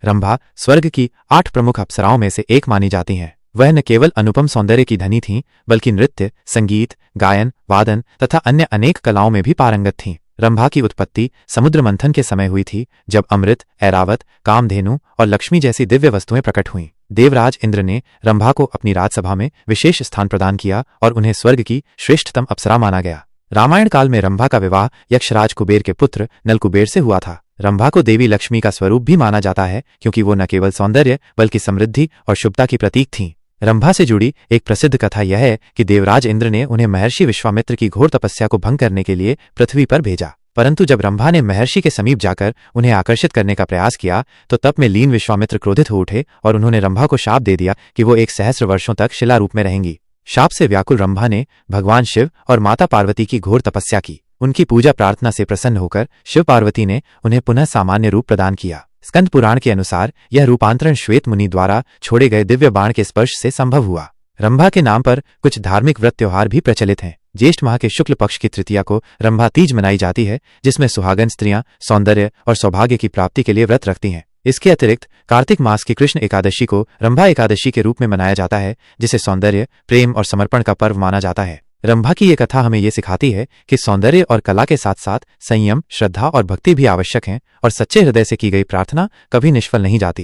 रंभा स्वर्ग की 8 प्रमुख अप्सराओं में से एक मानी जाती हैं। वह न केवल अनुपम सौंदर्य की धनी थीं, बल्कि नृत्य, संगीत, गायन, वादन तथा अन्य अनेक कलाओं में भी पारंगत थीं। रंभा की उत्पत्ति समुद्र मंथन के समय हुई थी, जब अमृत, ऐरावत, कामधेनु और लक्ष्मी जैसी दिव्य वस्तुएं प्रकट हुईं। देवराज इंद्र ने रंभा को अपनी राजसभा में विशेष स्थान प्रदान किया और उन्हें स्वर्ग की श्रेष्ठतम अप्सरा माना गया। रामायण काल में रंभा का विवाह यक्षराज कुबेर के पुत्र नलकुबेर से हुआ था। रंभा को देवी लक्ष्मी का स्वरूप भी माना जाता है, क्योंकि वो न केवल सौंदर्य बल्कि समृद्धि और शुभता की प्रतीक थीं। रंभा से जुड़ी एक प्रसिद्ध कथा यह है कि देवराज इंद्र ने उन्हें महर्षि विश्वामित्र की घोर तपस्या को भंग करने के लिए पृथ्वी पर भेजा, परंतु जब रंभा ने महर्षि के समीप जाकर उन्हें आकर्षित करने का प्रयास किया तो तप में लीन विश्वामित्र क्रोधित हो उठे और उन्होंने रंभा को शाप दे दिया कि वो 1 सहस्र वर्षों तक शिला रूप में रहेंगी। शाप से व्याकुल रंभा ने भगवान शिव और माता पार्वती की घोर तपस्या की। उनकी पूजा प्रार्थना से प्रसन्न होकर शिव पार्वती ने उन्हें पुनः सामान्य रूप प्रदान किया। स्कंद पुराण के अनुसार यह रूपांतरण श्वेत मुनि द्वारा छोड़े गए दिव्य बाण के स्पर्श से संभव हुआ। रंभा के नाम पर कुछ धार्मिक व्रत त्योहार भी प्रचलित हैं। ज्येष्ठ माह के शुक्ल पक्ष की तृतीया को रंभा तीज मनाई जाती है, जिसमें सुहागन स्त्रियां सौंदर्य और सौभाग्य की प्राप्ति के लिए व्रत रखती हैं। इसके अतिरिक्त कार्तिक मास की कृष्ण एकादशी को रंभा एकादशी के रूप में मनाया जाता है, जिसे सौंदर्य, प्रेम और समर्पण का पर्व माना जाता है। रंभा की ये कथा हमें ये सिखाती है कि सौंदर्य और कला के साथ साथ संयम, श्रद्धा और भक्ति भी आवश्यक हैं और सच्चे हृदय से की गई प्रार्थना कभी निष्फल नहीं जाती।